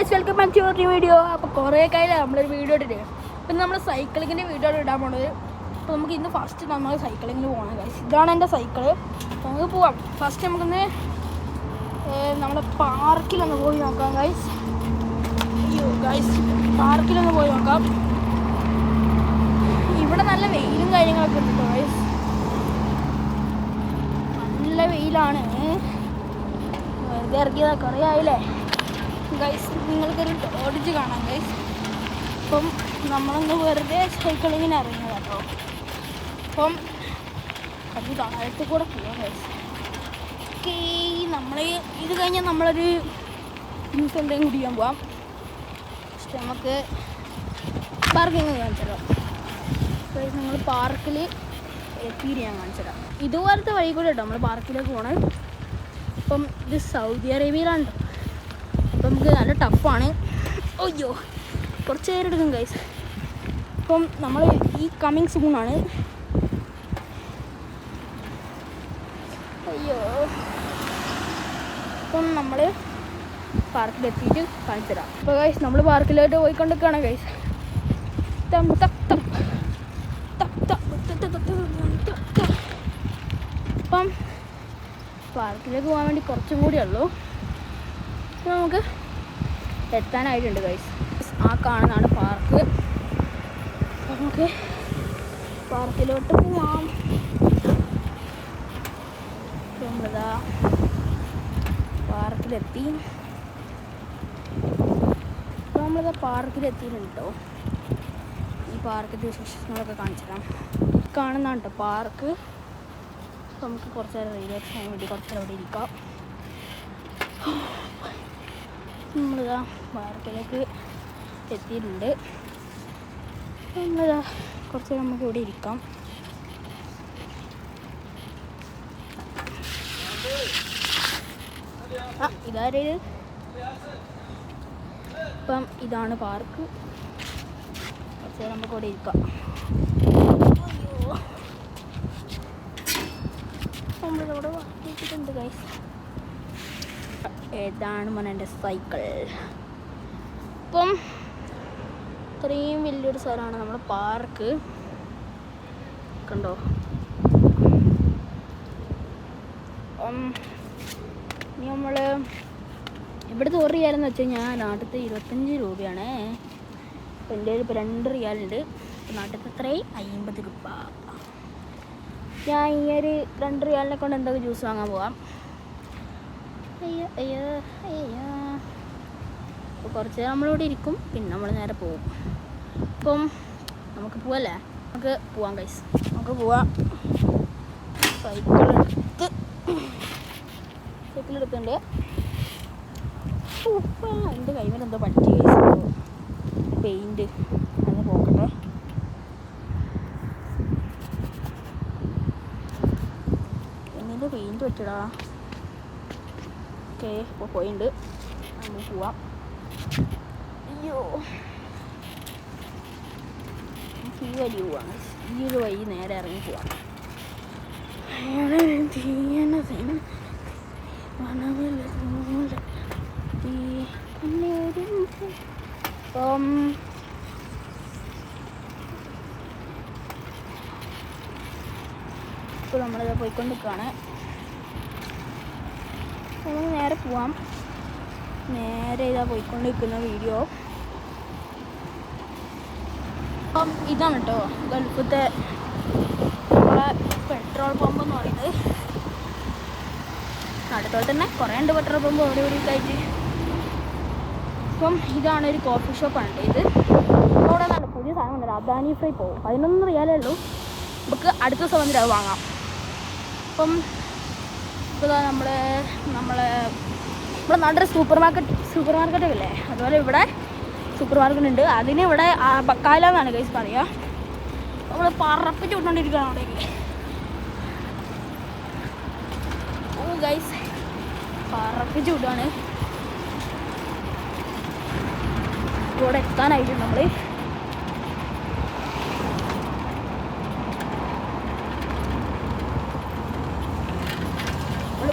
Guys welcome back to new video. അപ്പോൾ കുറേ കാലം നമ്മളൊരു വീഡിയോ ഇട്ടിട്ട് പിന്നെ നമ്മൾ സൈക്ലിങ്ങിൻ്റെ വീഡിയോ ഇടാൻ പോണത്. അപ്പോൾ നമുക്ക് ഇന്ന് ഫസ്റ്റ് നമ്മൾ സൈക്ലിങ്ങിന് പോകണം ഗൈസ്. ഇതാണ് എൻ്റെ സൈക്കിള്. നമുക്ക് പോവാം. ഫസ്റ്റ് നമുക്കൊന്ന് നമ്മുടെ പാർക്കിലൊന്ന് പോയി നോക്കാം ഗൈസ്. അയ്യോ ഗൈസ്, പാർക്കിലൊന്ന് പോയി നോക്കാം. ഇവിടെ നല്ല വെയിലും കാര്യങ്ങളൊക്കെ ഉണ്ട് ഗൈസ്. നല്ല വെയിലാണ്. വെറുതെ ഇറങ്ങിയതാ, കുറേ ആയില്ലേ ഗൈസ്. നിങ്ങൾക്കൊരു ഓടിച്ച് കാണാം ഗൈസ്. അപ്പം നമ്മളൊന്ന് വെറുതെ സൈക്ലിങ്ങിന് ഇറങ്ങിയത് കേട്ടോ. അപ്പം അത് താഴത്ത് കൂടെ പോവാം ഗൈസ്. ഓക്കേ, നമ്മൾ ഇത് കഴിഞ്ഞാൽ നമ്മളൊരു ജ്യൂസ് എന്തെങ്കിലും കുടിക്കാൻ പോവാം. പക്ഷെ നമുക്ക് പാർക്കിങ് കാണിച്ചിടാം ഗൈസ്. നമ്മൾ പാർക്കിൽ എത്തിയിട്ട് ഞാൻ കാണിച്ചിടാം. ഇതുപോലത്തെ വഴി കൂടെ കേട്ടോ നമ്മൾ പാർക്കിലേക്ക് പോകണം. അപ്പം ഇത് സൗദി അറേബ്യയിലാണ് കേട്ടോ. അപ്പം നമുക്ക് നല്ല ടഫാണ്. അയ്യോ, കുറച്ച് നേരം എടുക്കും ഗൈസ്. അപ്പം നമ്മൾ ഈ കമ്മിങ് സൂണാണ്. അയ്യോ, അപ്പം നമ്മൾ പാർക്കിലെത്തിയിട്ട് കാണിച്ചു തരാം. അപ്പോൾ ഗൈസ് നമ്മൾ പാർക്കിലോട്ട് പോയിക്കൊണ്ടിരിക്കുകയാണ് ഗൈസ്. അപ്പം പാർക്കിലേക്ക് പോകാൻ വേണ്ടി കുറച്ചും കൂടിയേ ഉള്ളൂ. അപ്പോൾ നമുക്ക് എത്താനായിട്ടുണ്ട് ഗൈസ്. ആ കാണുന്നതാണ് പാർക്ക്. അപ്പോൾ നമുക്ക് പാർക്കിലോട്ട് പോവാം. നമ്മളിതാ പാർക്കിലെത്തി. അപ്പോൾ നമ്മളിതാ പാർക്കിലെത്തിയിട്ടുണ്ട് കേട്ടോ. ഈ പാർക്കിൻ്റെ വിശേഷങ്ങളൊക്കെ കാണിച്ചു തരാം. കാണുന്നതാണ് കേട്ടോ പാർക്ക്. അപ്പോൾ നമുക്ക് കുറച്ച് നേരം റിലാക്സ് ചെയ്യാൻ വേണ്ടി കുറച്ച് നേരം അവിടെ ഇരിക്കാം. നമ്മളിതാ പാർക്കിലേക്ക് എത്തിയിട്ടുണ്ട്. നമ്മളിതാ കുറച്ച് നേരം നമുക്ക് ഇവിടെ ഇരിക്കാം. ഇതാരേത്? അപ്പം ഇതാണ് പാർക്ക്. കുറച്ച് നേരം നമുക്ക് ഇവിടെ ഇരിക്കാം. നമ്മളിവിടെ വെച്ചിട്ടുണ്ട് ഗൈസ്. ഏതാണ് എൻ്റെ സൈക്കിൾ. അപ്പം ഇത്രയും വലിയൊരു സ്ഥലമാണ് നമ്മുടെ പാർക്ക്. കണ്ടോ? ഇനി നമ്മൾ ഇവിടുത്തെ 1 റിയാലെന്ന് വെച്ച് കഴിഞ്ഞാൽ നാട്ടിലത്തെ 25 രൂപയാണ്. അപ്പോൾ എൻ്റെ ഇപ്പോൾ 2 റിയാലുണ്ട്. നാട്ടിലത്തെ എത്രയും 50 രൂപ. ഞാൻ ഈ ഒരു 2 റിയാലിനെ കൊണ്ട് എന്തൊക്കെ ജ്യൂസ് വാങ്ങാൻ പോവാം. അയ്യോ അയ്യോ അയ്യോ. അപ്പോൾ കുറച്ച് നേരം നമ്മളിവിടെ ഇരിക്കും, പിന്നെ നമ്മൾ നേരെ പോകും. അപ്പം നമുക്ക് പോവല്ലേ? നമുക്ക് പോവാം ഗൈസ്. നമുക്ക് പോവാം. സൈക്കിളെടുത്തുണ്ട്. എൻ്റെ കൈമേൽ എന്തോ പറ്റി ഗൈസ്. പെയിൻറ്റ് അത് പോക്കട്ടെ. എന്നിൻ്റെ പെയിൻറ്റ് പറ്റിടാ. ഓക്കെ, ഇപ്പോൾ പോയിട്ടുണ്ട്. നമ്മൾ പോവാം. അയ്യോ, ഈ വഴി പോവാണ്. ഈ ഒരു വഴി നേരെ ഇറങ്ങി പോവാം. അപ്പം ഇപ്പോൾ നമ്മളിത് പോയിക്കൊണ്ടിരിക്കുകയാണ്. നമുക്ക് നേരെ പോവാം. നേരെ ഇതാ പോയിക്കൊണ്ടിരിക്കുന്ന വീഡിയോ. അപ്പം ഇതാണ് കേട്ടോ ഗൾഫത്തെ നമ്മളെ പെട്രോൾ പമ്പ് എന്ന് പറയുന്നത്. അടുത്തോടെ തന്നെ കുറേ ഉണ്ട് പെട്രോൾ പമ്പ് ഓടി ഓടിക്കായിട്ട്. അപ്പം ഇതാണ് ഒരു കോഫി ഷോപ്പാണ് കേട്ടോ ഇത്. അവിടെ നല്ല പുതിയ സാധനം വന്നിട്ട് അദാനി ഫ്രൈ പോകും. 11 റിയാലേ ഉള്ളൂ. നമുക്ക് അടുത്ത ദിവസം വന്നിട്ട് അത് വാങ്ങാം. അപ്പം ഇപ്പോൾ നമ്മുടെ നാട്ടിൽ സൂപ്പർ മാർക്കറ്റൊക്കെ ഇല്ലേ, അതുപോലെ ഇവിടെ സൂപ്പർ മാർക്കറ്റ് ഉണ്ട്. അതിന് ഇവിടെ ബക്കാല എന്നാണ് ഗൈസ് പറയുക. നമ്മൾ പറപ്പിച്ച് വിട്ടുകൊണ്ടിരിക്കുകയാണ് അവിടേക്ക്. ഓ ഗൈസ്, പറപ്പിച്ച് വിടുകയാണ്. ഇവിടെ എത്താനായിട്ടുണ്ട് നമ്മൾ.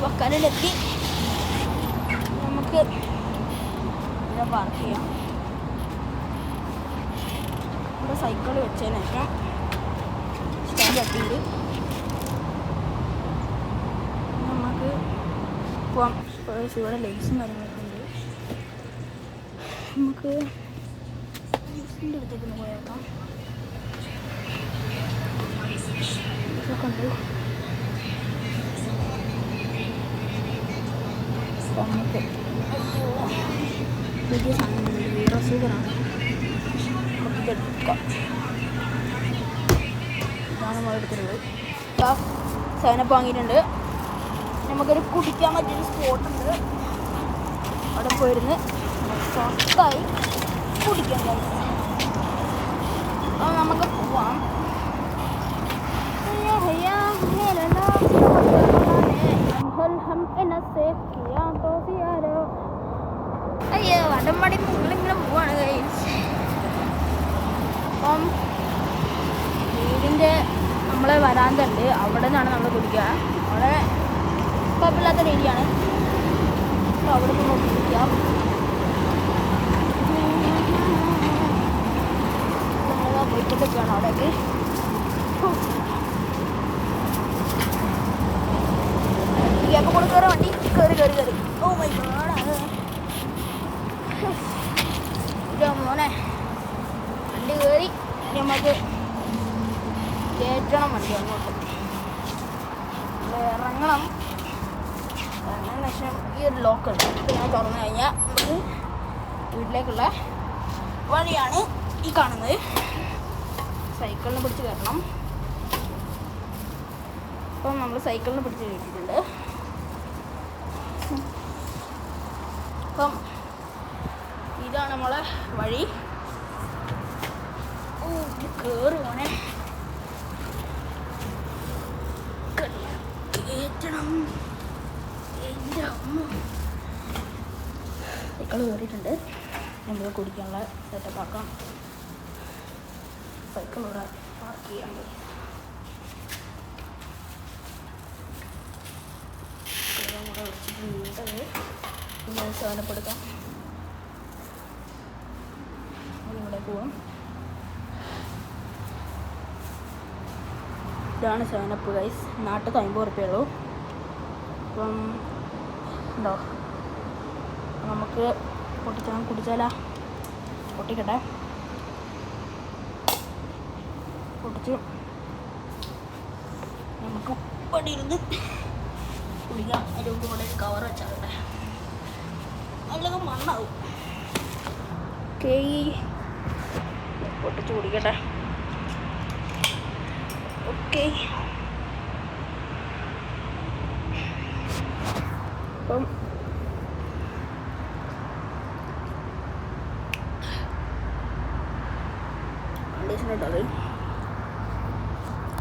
ബക്കാലയിലെത്തി. നമുക്ക് പാർക്ക് ചെയ്യാം. ഇവിടെ സൈക്കിൾ വെച്ചതിന് ശേഷം സ്റ്റാൻഡ് എത്തിയിട്ട് നമുക്ക് പോവാം. ഇവിടെ ലൈസും കാര്യങ്ങളൊക്കെ ഉണ്ട്. നമുക്ക് ജ്യൂസിൻ്റെ അടുത്തേക്ക് ഒന്ന് പോയേക്കാം. ഇതൊക്കെ ഉണ്ട്. നമുക്ക് വലിയ സാധനങ്ങളുണ്ട്. വേറെ സൂപ്പറാണ്. എടുക്കാം. ഇതാണ് നമ്മൾ എടുത്തിട്ടുള്ളത്. സൈനപ്പ് വാങ്ങിയിട്ടുണ്ട്. നമുക്കൊരു കുടിക്കാൻ പറ്റിയൊരു സ്പോട്ടുണ്ട്. അവിടെ പോയിരുന്ന് സ്വസ്ഥായി കുടിക്കാൻ കഴിയും. അപ്പോൾ നമുക്ക് പോവാം. അയ്യോ വടംപടി നിങ്ങളിങ്ങനെ പോവാണ്. അപ്പം വീടിൻ്റെ നമ്മളെ വരാന്ത ഉണ്ട്, അവിടെ നിന്നാണ് നമ്മൾ കുടിക്കുക. അവിടെ കുഴപ്പമില്ലാത്ത രീതിയാണ്. അപ്പോൾ അവിടെ നിന്ന് കുടിക്കാം. പോയിക്കൊണ്ടൊക്കെയാണ് അവിടേക്ക്. ഗ്യാപ്പ് കൊടുക്കാറ് വണ്ടി കയറി. ഓ മൈ ഗോഡ്, മോനെ വണ്ടി കയറി. നമുക്ക് കയറ്റണം വണ്ടി അങ്ങോട്ട്. ഇറങ്ങണം. ഇറങ്ങുന്ന ശേഷം ഈ ഒരു ലോക്കുണ്ട്. ഇത് ഞാൻ തുറന്നു കഴിഞ്ഞാൽ നമുക്ക് വീട്ടിലേക്കുള്ള വഴിയാണ് ഈ കാണുന്നത്. സൈക്കിളിനെ പിടിച്ച് കയറണം. അപ്പം നമ്മൾ സൈക്കിളിനെ പിടിച്ച് കയറ്റിയിട്ടുണ്ട്. അപ്പം ഇതാണ് നമ്മളെ വഴി. കയറി പോണേ. കയറ്റണം. എൻ്റെ അമ്മ സൈക്കിൾ കയറിയിട്ടുണ്ട്. നമുക്ക് കുടിക്കാനുള്ള സെറ്റപ്പ് ആക്കാം. സൈക്കിൾ ഇവിടെ പാർക്ക് ചെയ്യാൻ പറ്റും. കൂടെ വെച്ചിട്ടുണ്ട്. പിന്നെ സാധനപ്പെടുക്കാം. ഇവിടെ പോവാം. ഇതാണ് സാധനപ്പ് ഗൈസ്. നാട്ടിൽ 50 ഉറുപ്പിയുള്ളൂ. അപ്പം ഉണ്ടോ, നമുക്ക് കുടിച്ചാലാ? പൊട്ടിക്കട്ടെ. പൊട്ടിച്ച് നമുക്ക് പടിയിരുന്ന് കുടിക്കാം. അതിൻ്റെ മുമ്പ് ഇവിടെ കവർ വെച്ചാകട്ടെ, അല്ലെങ്കിൽ മണ്ണാവും. ഓക്കേ, പൊട്ടിച്ച് കുടിക്കട്ടെ. ഓക്കെ, അപ്പം കണ്ടീഷൻ ഇട്ടത്.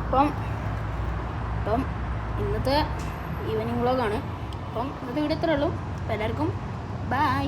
അപ്പം ഇന്നത്തെ ഈവനിങ് വ്ളോഗാണ്. അപ്പം ഇന്നത്തെ വീഡിയോ ഇത്രയേ ഉള്ളൂ. അപ്പോൾ എല്ലാവർക്കും ബൈ.